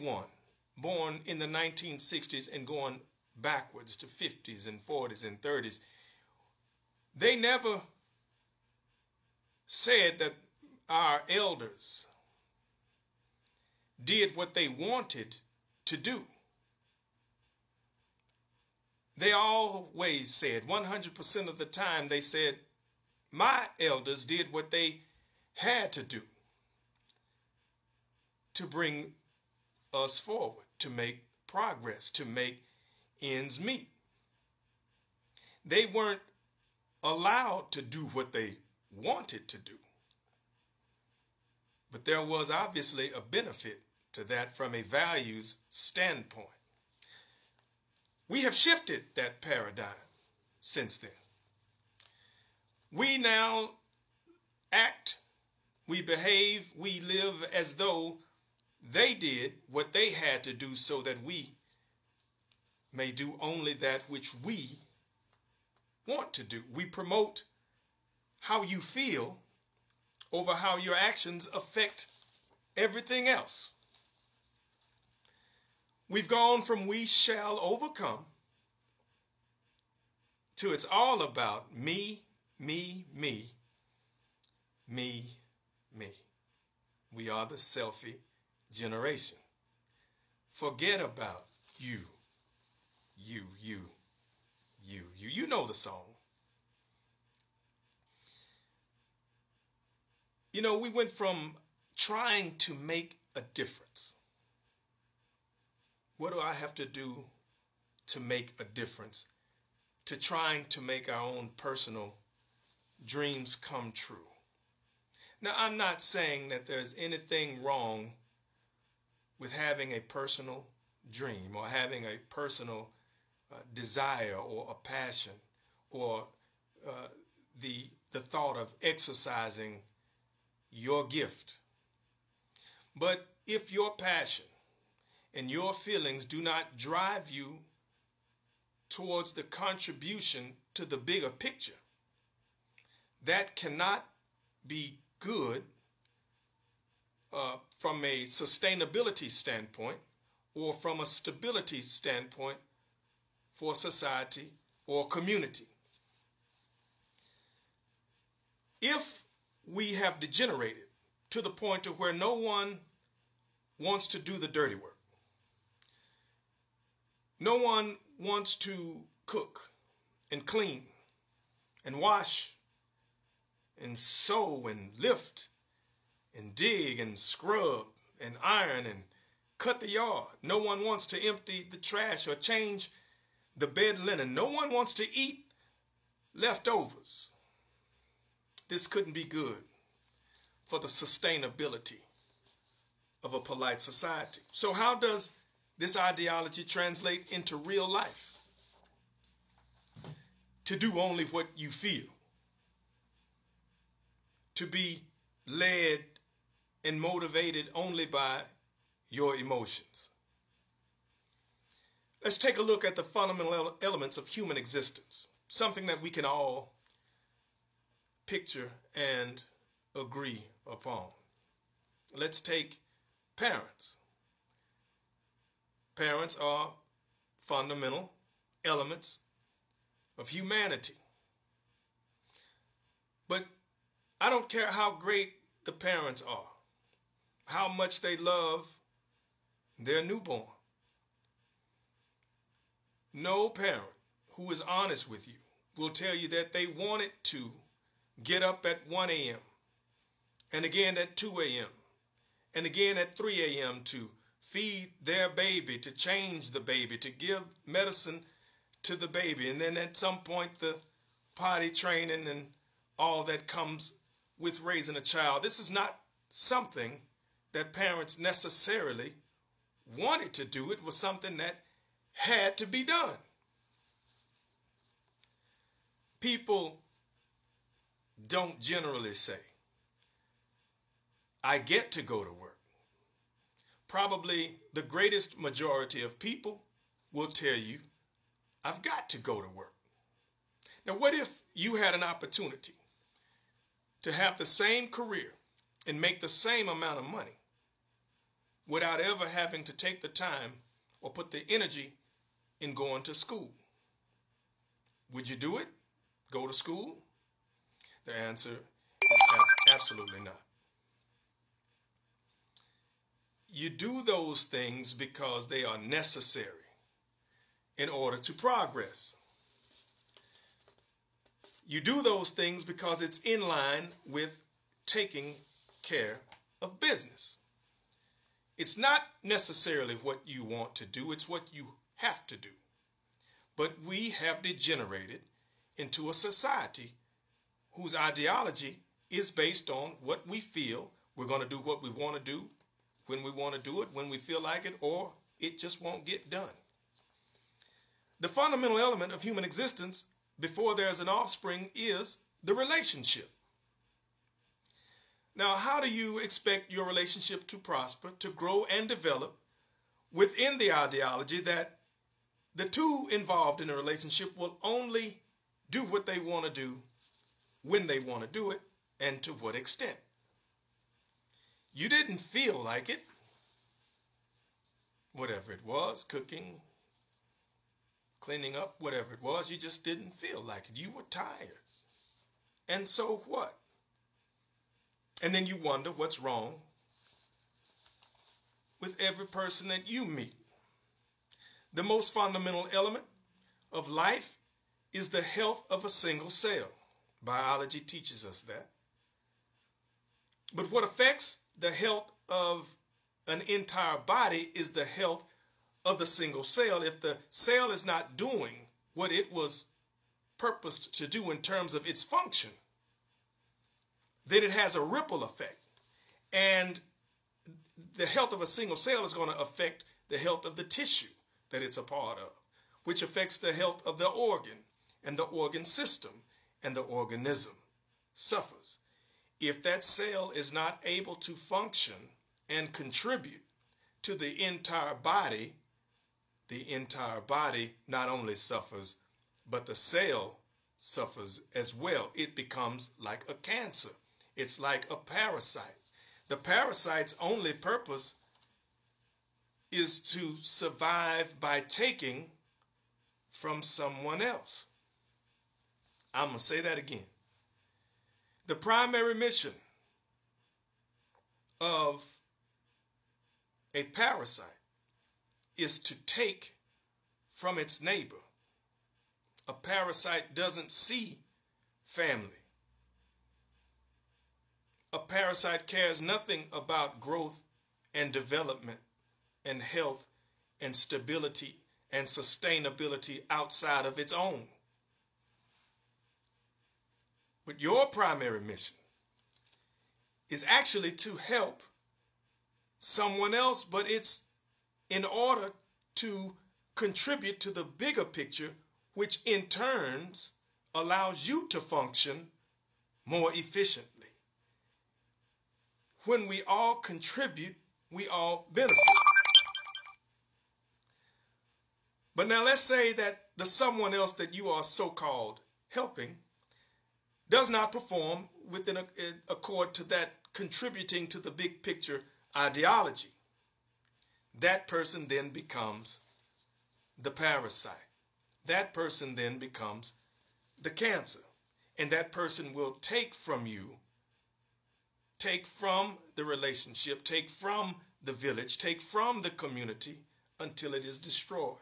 everyone born in the 1960s and going backwards to 50s and 40s and 30s, they never said that our elders did what they wanted to do. They always said, 100% of the time, they said, my elders did what they had to do to bring us forward, to make progress, to make ends meet. They weren't allowed to do what they wanted to do. But there was obviously a benefit to that from a values standpoint. We have shifted that paradigm since then. We now act, we behave, we live as though they did what they had to do so that we may do only that which we want to do. We promote how you feel over how your actions affect everything else. We've gone from we shall overcome to it's all about me, me, me, me, me. We are the selfie generation. Forget about you, you, you, you, you. You know the song. You know, we went from trying to make a difference. What do I have to do to make a difference? To trying to make our own personal dreams come true. Now, I'm not saying that there's anything wrong with having a personal dream or having a personal desire or a passion or the thought of exercising your gift. But if your passion and your feelings do not drive you towards the contribution to the bigger picture, that cannot be good from a sustainability standpoint or from a stability standpoint for society or community. If we have degenerated to the point to where no one wants to do the dirty work, no one wants to cook and clean and wash and sew and lift and dig and scrub and iron and cut the yard. No one wants to empty the trash or change the bed linen. No one wants to eat leftovers. This couldn't be good for the sustainability of a polite society. So how does this ideology translate into real life? To do only what you feel. To be led and motivated only by your emotions. Let's take a look at the fundamental elements of human existence. Something that we can all picture and agree upon. Let's take parents. Parents are fundamental elements of humanity. But I don't care how great the parents are, how much they love their newborn. No parent who is honest with you will tell you that they wanted to get up at 1 a.m. and again at 2 a.m. and again at 3 a.m. to feed their baby, to change the baby, to give medicine to the baby, and then at some point the potty training and all that comes with raising a child. This is not something that parents necessarily wanted to do. It was something that had to be done. People don't generally say, I get to go to work. Probably the greatest majority of people will tell you, I've got to go to work. Now, what if you had an opportunity to have the same career and make the same amount of money, without ever having to take the time or put the energy in going to school? Would you do it? Go to school? The answer is absolutely not. You do those things because they are necessary in order to progress. You do those things because it's in line with taking care of business. It's not necessarily what you want to do, it's what you have to do. But we have degenerated into a society whose ideology is based on what we feel. We're going to do what we want to do, when we want to do it, when we feel like it, or it just won't get done. The fundamental element of human existence before there's an offspring is the relationship. Now, how do you expect your relationship to prosper, to grow and develop within the ideology that the two involved in a relationship will only do what they want to do when they want to do it, and to what extent? You didn't feel like it, whatever it was, cooking, cleaning up, whatever it was, you just didn't feel like it. You were tired. And so what? And then you wonder what's wrong with every person that you meet. The most fundamental element of life is the health of a single cell. Biology teaches us that. But what affects the health of an entire body is the health of the single cell. If the cell is not doing what it was purposed to do in terms of its function, then it has a ripple effect. And the health of a single cell is going to affect the health of the tissue that it's a part of, which affects the health of the organ and the organ system, and the organism suffers. If that cell is not able to function and contribute to the entire body not only suffers, but the cell suffers as well. It becomes like a cancer. It's like a parasite. The parasite's only purpose is to survive by taking from someone else. I'm going to say that again. The primary mission of a parasite is to take from its neighbor. A parasite doesn't see family. A parasite cares nothing about growth and development and health and stability and sustainability outside of its own. But your primary mission is actually to help someone else, but it's in order to contribute to the bigger picture, which in turns allows you to function more efficiently. When we all contribute, we all benefit. But now let's say that the someone else that you are so-called helping does not perform within accord to that contributing to the big picture ideology. That person then becomes the parasite. That person then becomes the cancer. And that person will take from you, take from the relationship, take from the village, take from the community until it is destroyed.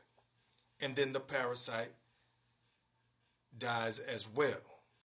And then the parasite dies as well.